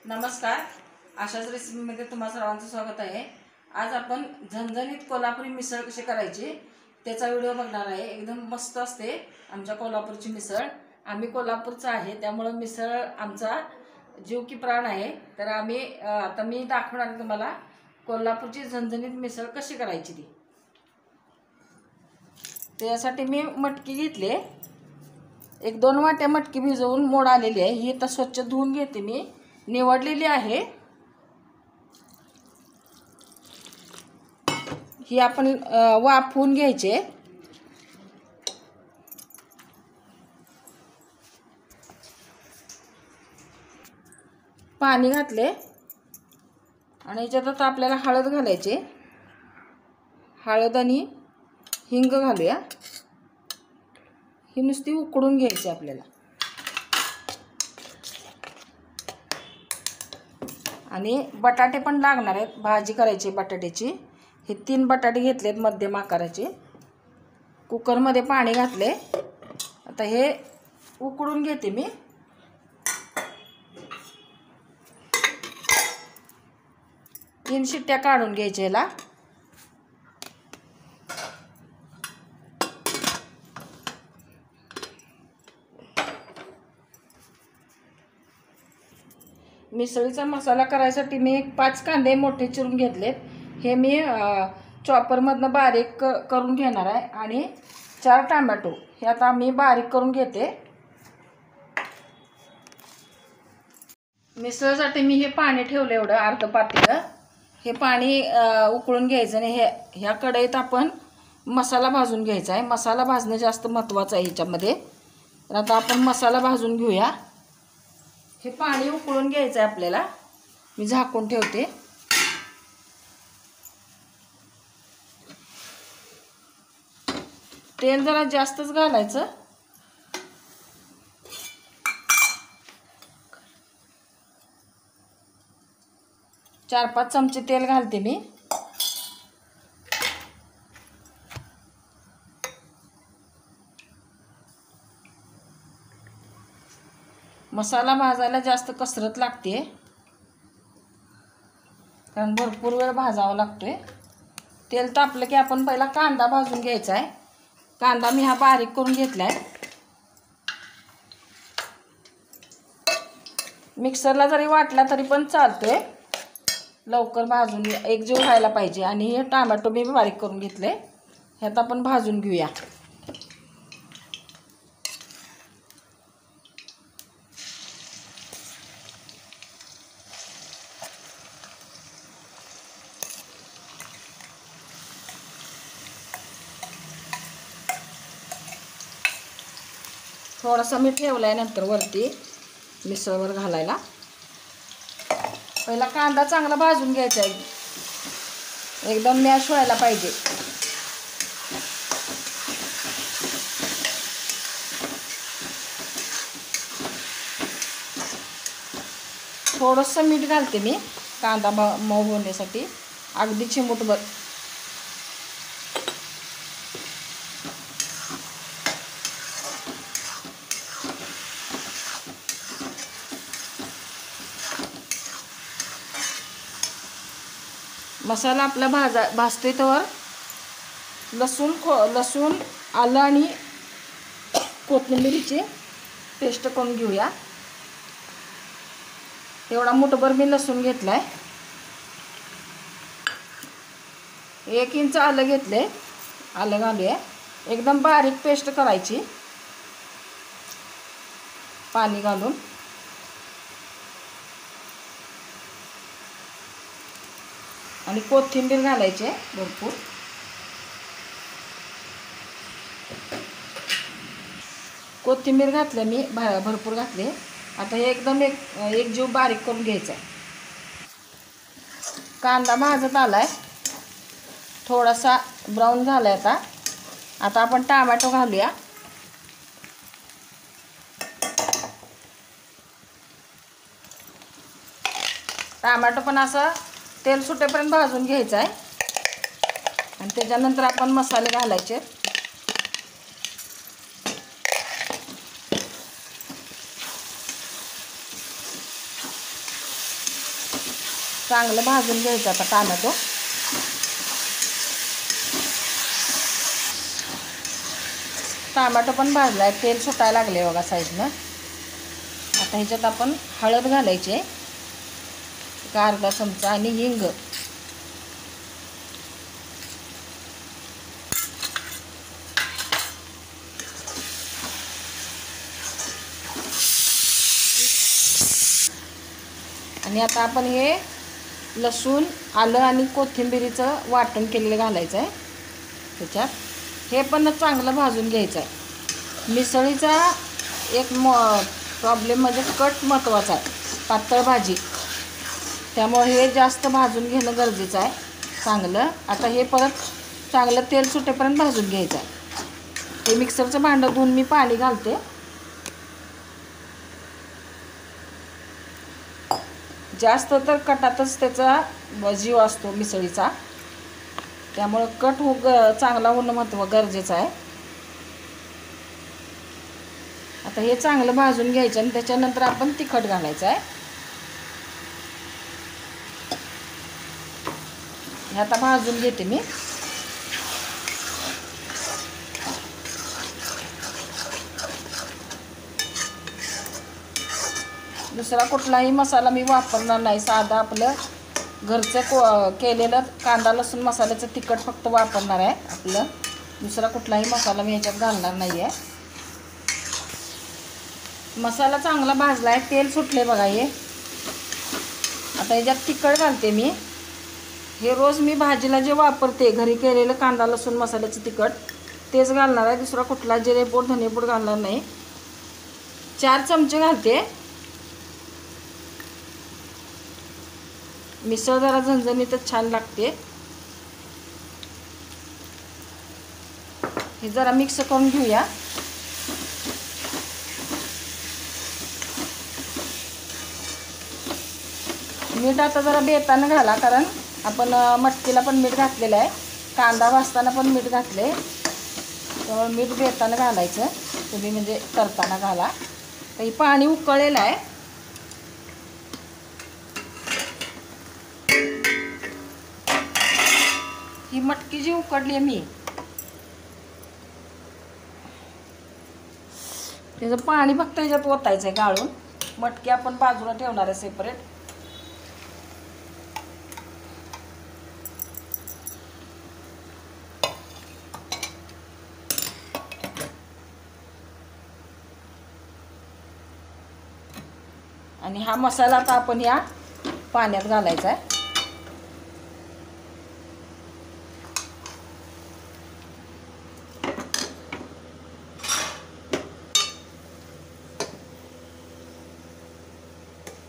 नमस्कार. आशाच रेसिपीमध्ये तुम्हा सर्वांचं स्वागत आहे. आज आपण झणझणीत कोल्हापुरी मिसळ कशी करायची त्याचा व्हिडिओ बघणार आहे. एकदम मस्त असते आमच्या कोल्हापूरची मिसळ. आम्ही कोल्हापूरचा आहे त्यामुळे मिसळ आमचा जीव की प्राण आहे. तर आता मी दाखवणार तुम्हाला कोल्हापूरची झणझणीत मिसळ कशी करायची ती. त्यासाठी मी मटकी घेतली, 1-2 वाट्या मटकी भिजवून मोड आलेली आहे. ही आता स्वच्छ धुवून घेते, मी निवडलेली आहे. ही आपण वाफवून घ्यायचे. पाणी घातले आणि याच्यात आता आपल्याला हळद घालायची. हळद आणि हिंग घालूया. ही नुसती उकडून घ्यायची आपल्याला. आणि बटाटे पण लागणार आहेत, भाजी करायची बटाट्याची. हे 3 बटाटे घेतलेत मध्यम आकाराचे. कुकरमध्ये पाणी घातले. आता हे उकडून घेते मी. तीन शिट्ट्या काढून घ्यायच्या याला. मिसळीचा मसाला करायसाठी मी 5 कांदे मोठे चिरून घेतलेत. हे मी चॉपरमधनं बारीक करून घेणार आहे. आणि 4 टोमॅटो हे आता मी बारीक करून घेते. मिसळीसाठी मी हे पाणी ठेवलं एवढं अर्ध पातेलं. हे पाणी उकळून घ्यायचं आणि ह्या कढईत आपण मसाला भाजून घ्यायचा आहे. मसाला भाजणं जास्त महत्त्वाचं आहे ह्याच्यामध्ये. तर आता आपण मसाला भाजून घेऊया. हे पाणी उकळून घ्यायचं आहे आपल्याला. मी झाकून ठेवते. तेल जरा जास्तच घालायचं. चार 5 चमचे तेल घालते मी. मसाला भाजायला जास्त कसरत लागते, कारण भरपूर वेळ भाजावा लागतोय. तेल तापलं की आपण पहिला कांदा भाजून घ्यायचा आहे. कांदा मी हा बारीक करून घेतलाय. मिक्सरला जरी वाटला तरी पण चालतोय. लवकर भाजून एकजीव व्हायला पाहिजे. आणि हे टोमॅटो मी बारीक करून घेतले. ह्यात आपण भाजून घेऊया. थोडासा मी ठेवलाय नंतर वरती मिसळवर घालायला. पहिला कांदा चांगला भाजून घ्यायचा आहे. एकदम मॅश व्हायला पाहिजे. थोडंसं मीठ घालते मी कांदा मऊ होण्यासाठी, अगदी चिमूटभर. मसाला आपला भाजते तर लसूण आलं आणि कोथिंबीरची पेस्ट करून घेऊया. एवढा मुठभर मी लसूण घेतलाय. 1 इंच आलं घेतले. आलं घालूया. एकदम बारीक पेस्ट करायची पाणी घालून. आणि कोथिंबीर घालायचे भरपूर. कोथिंबीर घातले मी भरपूर घातले. आता हे एकदम एक जीव बारीक करून घ्यायचा आहे. कांदा भाजत आलाय, थोडासा ब्राऊन झालाय. आता आपण टोमॅटो घालूया. टोमॅटो पण असं तेल सुटेपर्यंत भाजून घ्यायचं आहे. आणि त्याच्यानंतर आपण मसाले घालायचे. चांगलं भाजून घ्यायचं आता टोमॅटो. टोमॅटो पण भाजला आहे, तेल सुटायला लागले बघा साईडनं. आता ह्याच्यात आपण हळद घालायची आहे, एक अर्धा चमचा, आणि हिंग. आणि आता आपण हे लसूण, आलं आणि कोथिंबिरीचं वाटण केलेलं घालायचं आहे त्याच्यात. हे पण चांगलं भाजून घ्यायचं आहे. मिसळीचा एक प्रॉब्लेम म्हणजे कट महत्त्वाचा आहे, पातळ भाजी, त्यामुळे हे जास्त भाजून घेणं गरजेचं आहे चांगलं. आता हे परत चांगलं तेल सुटेपर्यंत भाजून घ्यायचं आहे. हे मिक्सरचं भांडं धुवून मी पाणी घालते. जास्त तर कटातच त्याचा जीव असतो मिसळीचा, त्यामुळं कट चांगला होणं गरजेचं आहे. आता हे चांगलं भाजून घ्यायचं आणि त्याच्यानंतर आपण तिखट घालायचं आहे. हे आता भाजून घेते मी. दुसरा कुठलाही मसाला मी वापरणार नाही, साधा आपलं घरचं केलेलं कांदा लसूण मसाल्याचं तिखट फक्त वापरणार आहे आपलं. दुसरा कुठलाही मसाला मी ह्याच्यात घालणार नाही आहे. मसाला चांगला भाजला आहे, तेल सुटले बघा हे. आता ह्याच्यात तिखट घालते मी. हे रोज मी भाजीला जे वापरते घरी केलेलं कांदा लसूण मसाल्याचं तिखट तेच घालणार आहे. दुसरा कुठला जिरेपूड धनेपूड घालणार नाही. 4 चमचे घालते. मिसळ जरा झणझणीतच छान लागते. हे जरा मिक्स करून घेऊया. मीठ आता जरा बेतानं घाला, कारण आपण मटकीला पण मीठ घातलेलं आहे, कांदा भाजताना पण मीठ घातले, त्यामुळे मीठ बेतानं घालायचं तुम्ही, म्हणजे करताना घाला. तर हे पाणी उकळलेलं आहे. ही मटकी जी उकडली आहे मी, त्याचं पाणी फक्त ह्याच्यात ओतायचं आहे गाळून. मटकी आपण बाजूला ठेवणार आहे सेपरेट. आणि हा मसाला आता आपण या पाण्यात घालायचा आहे.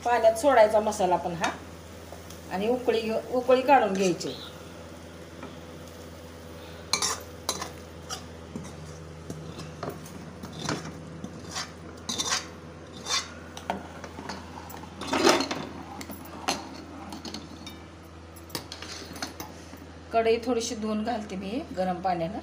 पाण्यात सोडायचा मसाला पण हा, आणि उकळी काढून घ्यायची. कढई थोडीशी धुवून घालते मी गरम पाण्यानं.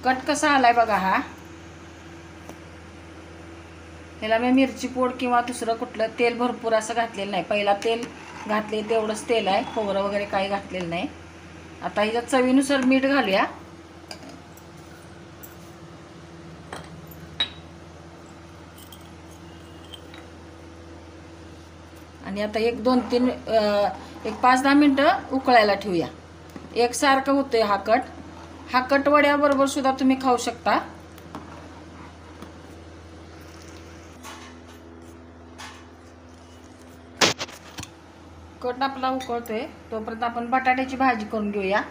कट कसा आलाय बघा हा. ह्याला मी मिरची पूड किंवा दुसरं कुठलं तेल भरपूर असं घातलेलं नाही. पहिला तेल घातले तेवढंच तेल आहे, खोबरं वगैरे काही घातलेलं नाही. आता ह्याच्यात चवीनुसार मीठ घालूया. आणि आता 5-10 मिनटं उकळायला ठेवूया. एकसारखं होतंय हा कट. हा कट वड्याबरोबर सुद्धा तुम्ही खाऊ शकता. कट आपला उकळतोय तोपर्यंत आपण बटाट्याची भाजी करून घेऊया.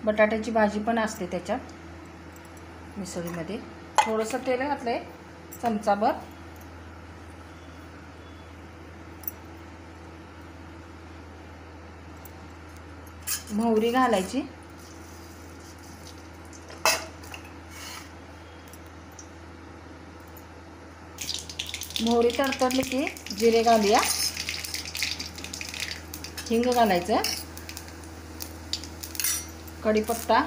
बटाट्याची भाजी पण असते त्याच्यात मिसळीमध्ये. थोडंसं तेल घातलंय, चमचाभर. मोहरी घालायची. मोहरी तडतडली की जिरे घालूया. हिंग घालायचं, कढीपत्ता,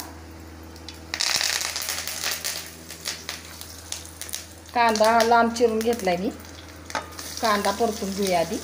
कांदा लांब चिरून घेतलाय मी, कांदा परतून घेऊया आधी.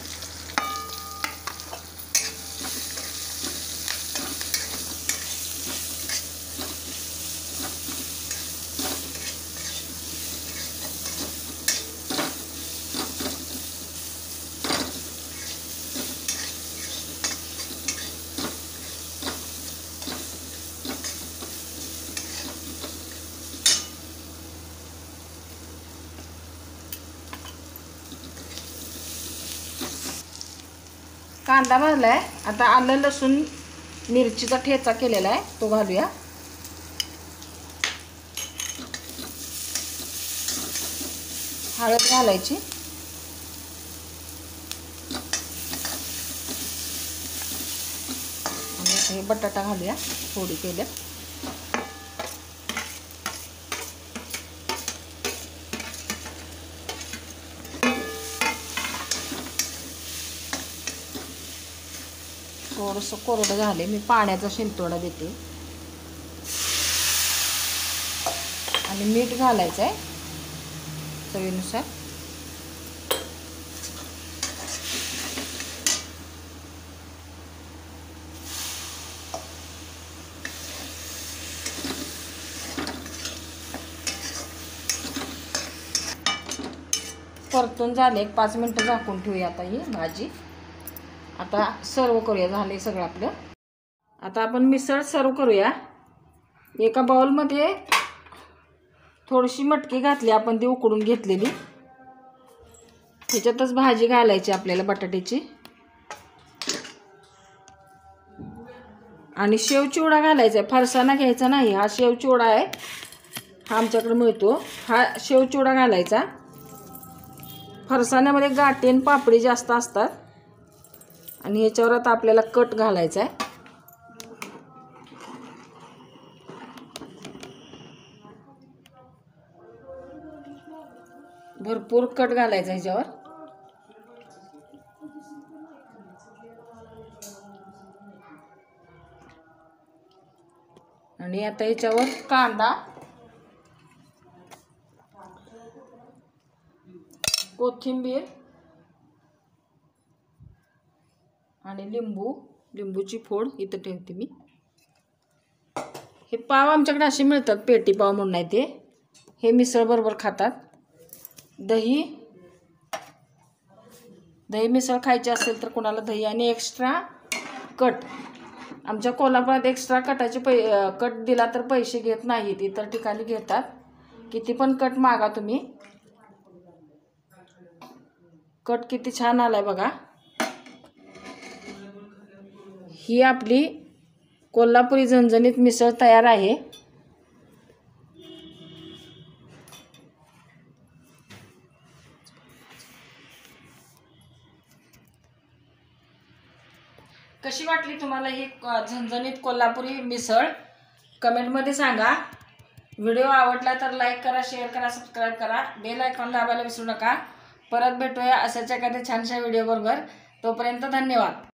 कांदा भाजलाय, आता आलं लसूण मिरचीचा ठेचा केलेला आहे तो घालूया. हळद घालायची, आणि हे बटाटा घालूया फोडी केल्या. थोडंसं कोरडं झाले, मी पाण्याचा शिंतोडा देते. आणि मीठ घालायचं आहे चवीनुसार. परतून झाले, 5 मिनटं झाकून ठेवूया आता ही भाजी. आता सर्व करूया, झाले सगळं आपलं. आता आपण मिसळ सर्व करूया. एका बाउलमध्ये थोडीशी मटकी घातली आपण, ती उकडून घेतलेली. ह्याच्यातच भाजी घालायची आपल्याला बटाट्याची. आणि शेव चिवडा घालायचा आहे, फरसाणा घ्यायचा नाही. हा शेव चिवडा आहे, हा आमच्याकडे मिळतो. हा शेव चिवडा घालायचा. फरसाण्यामध्ये गाठी आणि पापडी जास्त असतात. आणि ह्याच्यावर आता आपल्याला कट घालायचा आहे. भरपूर कट घालायचा ह्याच्यावर. आणि आता ह्याच्यावर कांदा, कोथिंबीर आणि लिंबूची फोड इथं ठेवते मी. हे पाव आमच्याकडे असे मिळतात, पेटी पाव म्हणून आहे ते. हे मिसळ बरोबर खातात. दही मिसळ खायची असेल तर कोणाला दही. आणि एक्स्ट्रा कट, आमच्या कोल्हापुरात एक्स्ट्रा कटाचे कट दिला तर पैसे घेत नाहीत, इतर ठिकाणी घेतात. किती पण कट मागा तुम्ही. कट किती छान आलाय बघा. ही आपली कोल्हापुरी झणझणीत मिसळ तयार आहे. कशी वाटली तुम्हाला ही झणझणीत कोल्हापुरी मिसळ? कमेंटमध्ये सांगा. व्हिडिओ आवडला तर लाईक करा, शेअर करा, सबस्क्राईब करा. बेल आयकॉन दाबायला विसरू नका. परत भेटूया अशाच एखाद्या छानशा व्हिडिओ बरोबर. तोपर्यंत धन्यवाद.